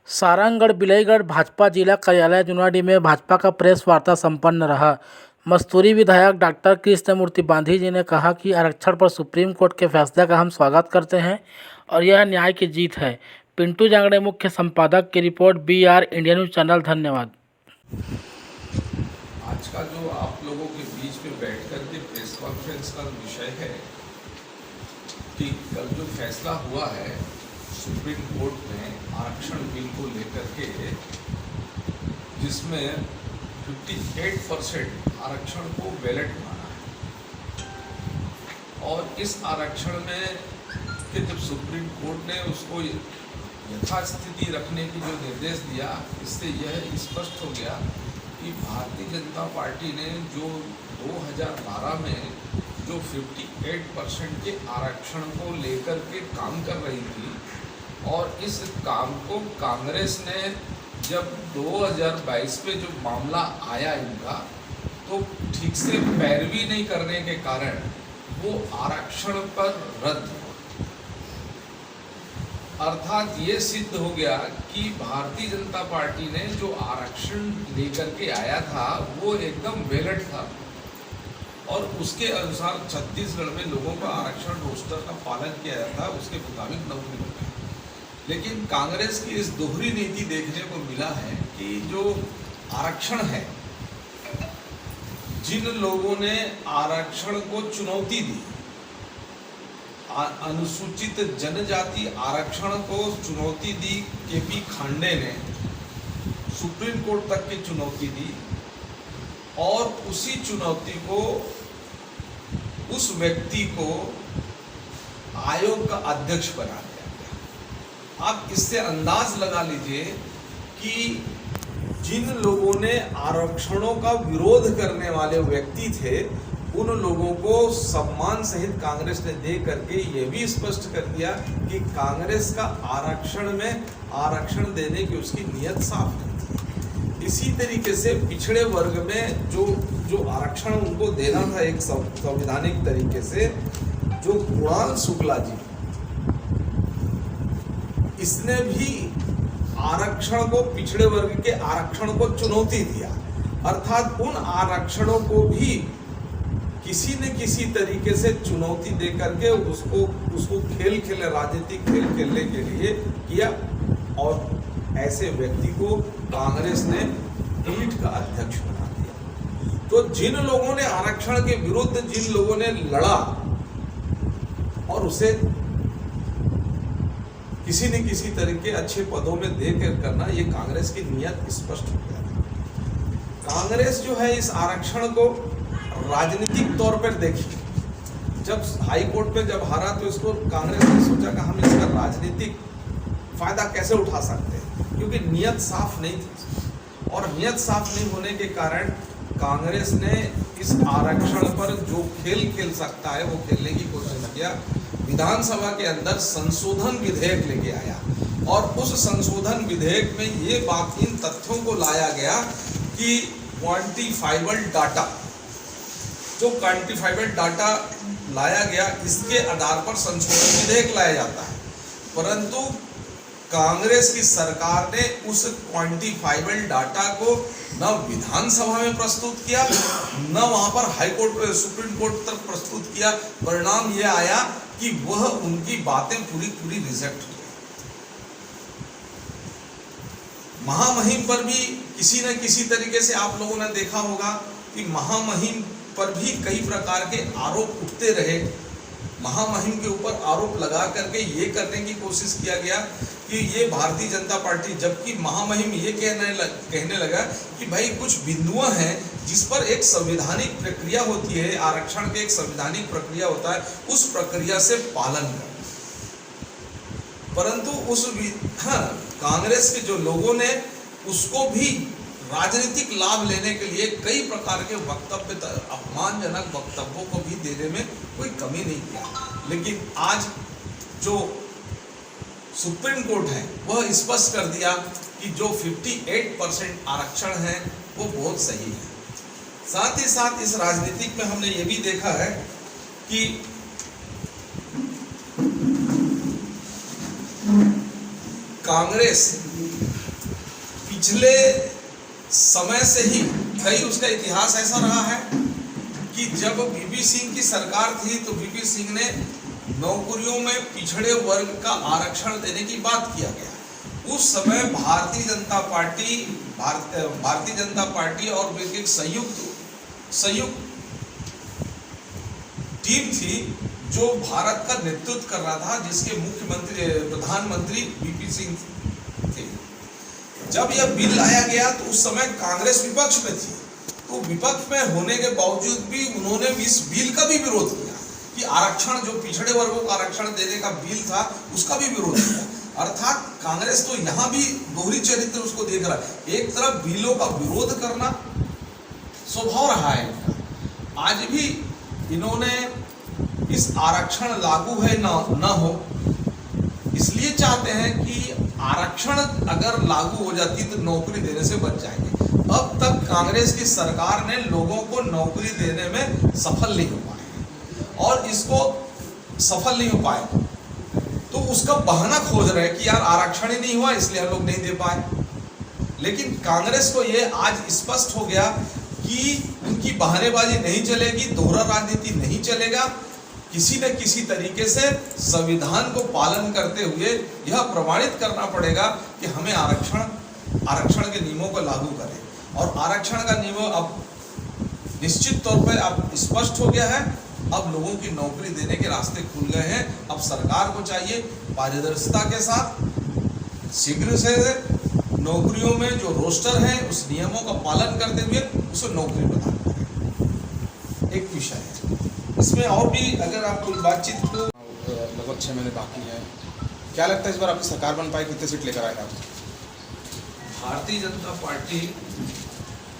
सारंगगढ़ बिलाईगढ़ भाजपा जिला कार्यालय जुनाडी में भाजपा का प्रेस वार्ता संपन्न रहा। मस्तूरी विधायक डॉक्टर कृष्णमूर्ति बांधी जी ने कहा कि आरक्षण पर सुप्रीम कोर्ट के फैसले का हम स्वागत करते हैं और यह न्याय की जीत है। पिंटू जांगड़े, मुख्य संपादक की report, BR India news channel. धन्यवाद। आज का जो आप लोगों के बीच में बैठ कर के प्रेस कॉन्फ्रेंस का विषय है कि कल जो फैसला हुआ है सुप्रीम कोर्ट में आरक्षण बिल को लेकर के, जिसमें 58% आरक्षण को वैलिड माना है, और इस आरक्षण में कि जब सुप्रीम कोर्ट ने उसको यथास्थिति रखने की जो निर्देश दिया, इससे यह स्पष्ट हो गया कि भारतीय जनता पार्टी ने जो 2012 में जो 58% के आरक्षण को लेकर के काम कर रही थी, और इस काम को कांग्रेस ने जब 2022 में जो मामला आया इनका, तो ठीक से पैरवी नहीं करने के कारण वो आरक्षण पर रद्द हुआ। अर्थात ये सिद्ध हो गया कि भारतीय जनता पार्टी ने जो आरक्षण लेकर के आया था वो एकदम वैलिड था, और उसके अनुसार छत्तीसगढ़ में लोगों का आरक्षण रोस्टर का पालन किया जाता है, उसके मुताबिक नौकरी होती है। लेकिन कांग्रेस की इस दोहरी नीति देखने को मिला है कि जो आरक्षण है, जिन लोगों ने आरक्षण को चुनौती दी, अनुसूचित जनजाति आरक्षण को चुनौती दी, KP खांडे ने सुप्रीम कोर्ट तक की चुनौती दी, और उसी चुनौती को उस व्यक्ति को आयोग का अध्यक्ष बना दिया गया। आप इससे अंदाज लगा लीजिए कि जिन लोगों ने आरक्षणों का विरोध करने वाले व्यक्ति थे, उन लोगों को सम्मान सहित कांग्रेस ने दे करके ये भी स्पष्ट कर दिया कि कांग्रेस का आरक्षण में आरक्षण देने की उसकी नीयत साफ नहीं थी। इसी तरीके से पिछड़े वर्ग में जो आरक्षण उनको देना था एक संवैधानिक तरीके से, जो कुणाल शुक्ला जी, इसने भी आरक्षण को, पिछड़े वर्ग के आरक्षण को चुनौती दिया। अर्थात उन आरक्षणों को भी किसी न किसी तरीके से चुनौती दे करके उसको खेले, राजनीतिक खेल खेलने के लिए किया, और ऐसे व्यक्ति को कांग्रेस ने पीठ का अध्यक्ष बना दिया। तो जिन लोगों ने आरक्षण के विरुद्ध, जिन लोगों ने लड़ा और उसे किसी न किसी तरीके अच्छे पदों में देकर करना, ये कांग्रेस की नीयत स्पष्ट हो गया था। कांग्रेस जो है इस आरक्षण को राजनीतिक तौर पर देखी। जब हाई कोर्ट में जब हारा, तो इसको कांग्रेस ने सोचा कि हम इसका राजनीतिक फायदा कैसे उठा सकते हैं, क्योंकि नीयत साफ नहीं थी, और नीयत साफ नहीं होने के कारण कांग्रेस ने इस आरक्षण पर जो खेल खेल सकता है वो खेलने की कोशिश किया। विधानसभा के अंदर संशोधन विधेयक लेके आया, और उस संशोधन विधेयक में ये बात, इन तथ्यों को लाया गया कि क्वांटिफाइबल डाटा, जो क्वांटिफाइबल डाटा लाया गया, इसके आधार पर संशोधन विधेयक लाया जाता है। परंतु कांग्रेस की सरकार ने उस क्वांटिफाइबल डाटा को न विधानसभा में प्रस्तुत किया, न वहां पर हाईकोर्ट, सुप्रीम कोर्ट तक प्रस्तुत किया। परिणाम यह आया कि वह उनकी बातें पूरी रिजेक्ट हो गई। महामहिम पर भी किसी न किसी तरीके से आप लोगों ने देखा होगा कि महामहिम पर भी कई प्रकार के आरोप उठते रहे। महामहिम के ऊपर आरोप लगा करके ये करने की कोशिश किया गया कि ये भारतीय जनता पार्टी, जबकि महामहिम ये कहने लगा कि भाई कुछ बिंदुआं हैं जिस पर एक संवैधानिक प्रक्रिया होती है, आरक्षण के एक संवैधानिक प्रक्रिया होता है, उस प्रक्रिया से पालन कर। परंतु कांग्रेस के जो लोगों ने उसको भी राजनीतिक लाभ लेने के लिए कई प्रकार के वक्तव्य, अपमानजनक वक्तव्यों को भी देने में कोई कमी नहीं किया। लेकिन आज जो सुप्रीम कोर्ट है वह स्पष्ट कर दिया कि जो 58% आरक्षण है वो बहुत सही है। साथ ही साथ इस राजनीतिक में हमने ये भी देखा है कि कांग्रेस पिछले समय से ही कई उसका इतिहास ऐसा रहा है कि जब वीपी सिंह की सरकार थी तो वीपी सिंह ने नौकरियों में पिछड़े वर्ग का आरक्षण देने की बात किया गया। उस समय भारतीय जनता पार्टी और एक संयुक्त टीम थी जो भारत का नेतृत्व कर रहा था, जिसके प्रधानमंत्री वीपी सिंह थे। जब यह बिल लाया गया तो उस समय कांग्रेस विपक्ष में थी, तो विपक्ष में होने के बावजूद भी उन्होंने इस बिल का भी विरोध किया कि आरक्षण, जो पिछड़े वर्गों को आरक्षण देने का बिल था, उसका भी विरोध किया। अर्थात कांग्रेस तो यहाँ भी दोहरी चरित्र उसको देख रहा है। एक तरफ बिलों का विरोध करना स्वभाव रहा है इनका, आज भी इन्होंने इस आरक्षण लागू है न हो इसलिए चाहते हैं कि आरक्षण अगर लागू हो जाती तो नौकरी देने से बच जाएंगे। अब तक कांग्रेस की सरकार ने लोगों को नौकरी देने में सफल नहीं हो पाए और इसको सफल नहीं हो पाए तो उसका बहाना खोज रहे हैं कि यार आरक्षण ही नहीं हुआ इसलिए हम लोग नहीं दे पाए। लेकिन कांग्रेस को ये आज स्पष्ट हो गया कि उनकी बहानेबाजी नहीं चलेगी, दोहरा राजनीति नहीं चलेगा। किसी न किसी तरीके से संविधान को पालन करते हुए यह प्रमाणित करना पड़ेगा कि हमें आरक्षण के नियमों को लागू करें। और आरक्षण का नियम अब निश्चित तौर पर अब स्पष्ट हो गया है। अब लोगों की नौकरी देने के रास्ते खुल गए हैं। अब सरकार को चाहिए पारदर्शिता के साथ शीघ्र से नौकरियों में जो रोस्टर है उस नियमों का पालन करते हुए उसे नौकरी प्रदान करें। एक विषय है इसमें और भी अगर आप कोई बातचीत को लगभग 6 महीने बाकी है, क्या लगता है इस बार आपकी सरकार बन पाएगी? कितने सीट लेकर आएगा आप? भारतीय जनता पार्टी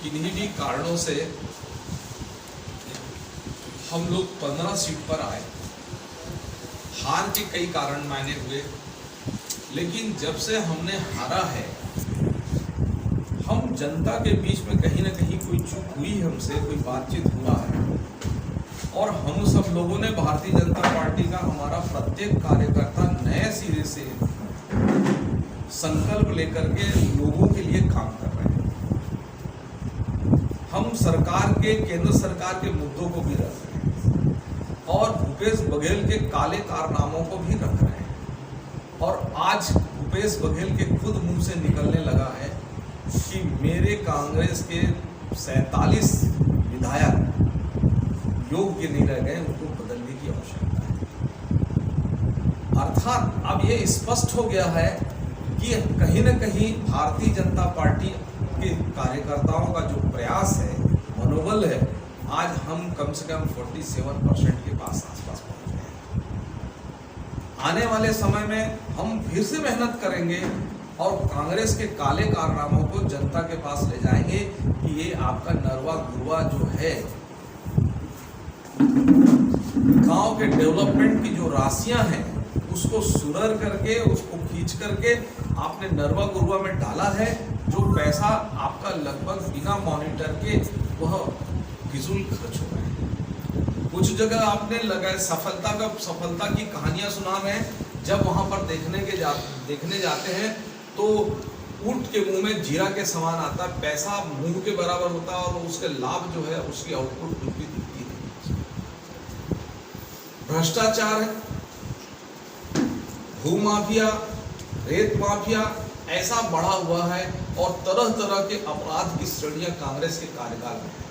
किन्हीं भी कारणों से हम लोग 15 सीट पर आए। हार के कई कारण मायने हुए, लेकिन जब से हमने हारा है हम जनता के बीच में कहीं ना कहीं कोई चूक हुई, हमसे कोई बातचीत हुआ है और हम सब लोगों ने भारतीय जनता पार्टी का हमारा प्रत्येक कार्यकर्ता नए सिरे से संकल्प लेकर के लोगों के लिए काम कर रहे हैं। हम सरकार के, केंद्र सरकार के मुद्दों को भी रख रहे हैं और भूपेश बघेल के काले कारनामों को भी रख रहे हैं। और आज भूपेश बघेल के खुद मुंह से निकलने लगा है कि मेरे कांग्रेस के 47 विधायक योग्य नहीं रह गए, उनको बदलने की आवश्यकता है। अर्थात अब ये स्पष्ट हो गया है कि कहीं न कहीं भारतीय जनता पार्टी के कार्यकर्ताओं का जो प्रयास है, मनोबल है, आज हम कम से कम 47% के आसपास पहुंच गए हैं। आने वाले समय में हम फिर से मेहनत करेंगे और कांग्रेस के काले कारनामों को जनता के पास ले जाएंगे कि ये आपका नरवा गुरवा जो है, गांव के डेवलपमेंट की जो राशियां हैं उसको सुरर करके, उसको खींच करके आपने नरवा गुरवा में डाला है। जो पैसा आपका लगभग बिना मॉनिटर के वह फिजूल खर्च हो रहा है। कुछ जगह आपने लगाए सफलता की कहानियां सुना रहे हैं। जब वहां पर देखने जाते हैं तो ऊंट के मुंह में जीरा के समान आता है, पैसा मुंह के बराबर होता है और उसके लाभ जो है उसकी आउटपुट दिखती है। भ्रष्टाचार है, भू माफिया, रेत माफिया ऐसा बढ़ा हुआ है और तरह तरह के अपराध की श्रेणियां कांग्रेस के कार्यकाल में है।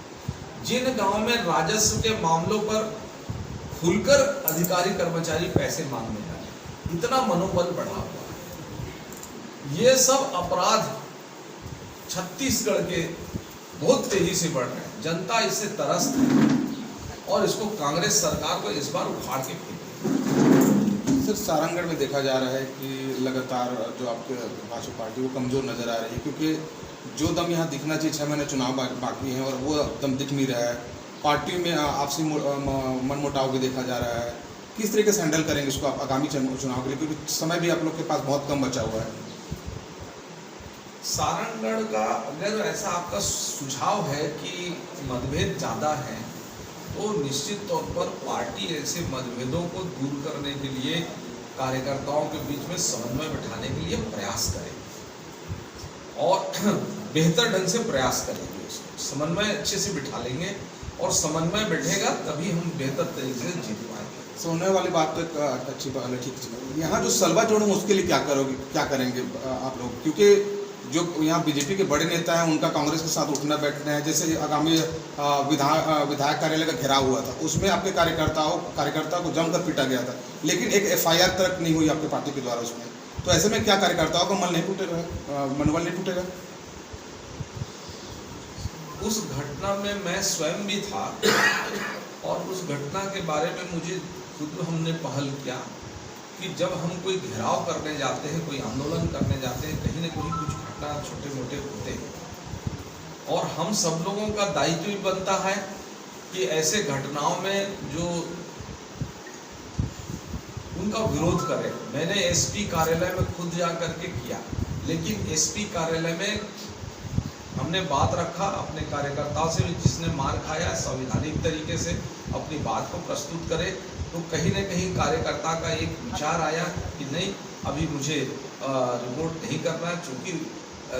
जिन गांव में राजस्व के मामलों पर खुलकर अधिकारी कर्मचारी पैसे मांगने लगे, इतना मनोबल बढ़ा हुआ है। ये सब अपराध छत्तीसगढ़ के बहुत तेजी से बढ़ रहे हैं। जनता इससे त्रस्त है और इसको कांग्रेस सरकार को इस बार उखाड़ के फेंकेगी। सिर्फ सारंगढ़ में देखा जा रहा है कि लगातार जो आपके भाजपा पार्टी वो कमज़ोर नज़र आ रही है, क्योंकि जो दम यहाँ दिखना चाहिए, 6 महीने चुनाव बाकी हैं और वो दम दिख नहीं रहा है। पार्टी में आपसी मनमुटाव भी देखा जा रहा है। किस तरीके से हैंडल करेंगे इसको आप आगामी चुनाव के लिए, क्योंकि समय भी आप लोग के पास बहुत कम बचा हुआ है? सारंगढ़ का अगर ऐसा आपका सुझाव है कि मतभेद ज़्यादा है तो निश्चित तौर पर पार्टी ऐसे मतभेदों को दूर करने के लिए कार्यकर्ताओं के बीच में समन्वय बिठाने के लिए प्रयास करे। और बेहतर ढंग से प्रयास करेंगे, उसको समन्वय अच्छे से बिठा लेंगे, और समन्वय बैठेगा तभी हम बेहतर तरीके से जीत पाएंगे। सोने वाली बात तो एक अच्छी बात है, ठीक है। यहाँ जो सलवा जोड़ उसके लिए क्या करोगे, क्या करेंगे आप लोग, क्योंकि जो यहाँ बीजेपी के बड़े नेता हैं उनका कांग्रेस के साथ उठना बैठना है। जैसे आगामी विधायक कार्यालय का घेराव हुआ था, उसमें आपके कार्यकर्ता को जमकर पीटा गया था, लेकिन एक FIR तक नहीं हुई आपके पार्टी के द्वारा उसमें। तो ऐसे में क्या कार्यकर्ताओं का मनोबल नहीं टूटेगा? उस घटना में मैं स्वयं भी था, और उस घटना के बारे में मुझे खुद हमने पहल किया कि जब हम कोई घेराव करने जाते हैं, कोई आंदोलन करने जाते हैं, कहीं न कहीं कुछ घटना छोटे मोटे होते हैं, और हम सब लोगों का दायित्व भी बनता है कि ऐसे घटनाओं में जो उनका विरोध करें। मैंने SP कार्यालय में खुद जा करके किया, लेकिन SP कार्यालय में हमने बात रखा अपने कार्यकर्ताओं से भी, जिसने मार खाया संवैधानिक तरीके से अपनी बात को प्रस्तुत करे। तो कहीं न कहीं कार्यकर्ता का एक विचार आया कि नहीं, अभी मुझे रिपोर्ट नहीं करना, क्योंकि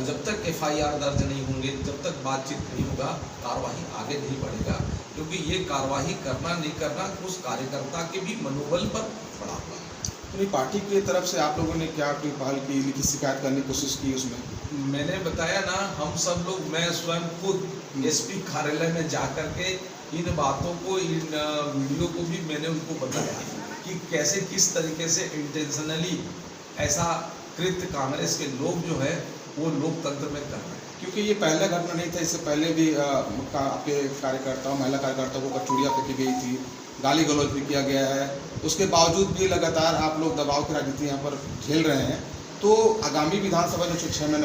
जब तक FIR दर्ज नहीं होंगे, जब तक बातचीत नहीं होगा, कार्रवाई आगे नहीं बढ़ेगा, क्योंकि ये कार्रवाई करना नहीं करना उस कार्यकर्ता के भी मनोबल पर पड़ा हुआ। अपनी पार्टी की तरफ से आप लोगों ने क्या कोई पहल की, लिखी शिकायत करने की कोशिश की उसमें? मैंने बताया ना, हम सब लोग, मैं स्वयं खुद SP कार्यालय में जा कर के इन बातों को, इन वीडियो को भी मैंने उनको बताया कि कैसे किस तरीके से इंटेंशनली ऐसा कृत्य कांग्रेस के लोग जो है वो लोकतंत्र में कर रहे हैं। क्योंकि ये पहला घटना नहीं था, इससे पहले भी आपके कार्यकर्ताओं, महिला कार्यकर्ताओं को कचौड़ियाँ फेंकी गई थी, गाली गलौज भी किया गया है। उसके बावजूद भी लगातार आप लोग दबाव की राजनीति यहाँ पर झेल रहे हैं। तो आगामी विधानसभा जो 6 महीने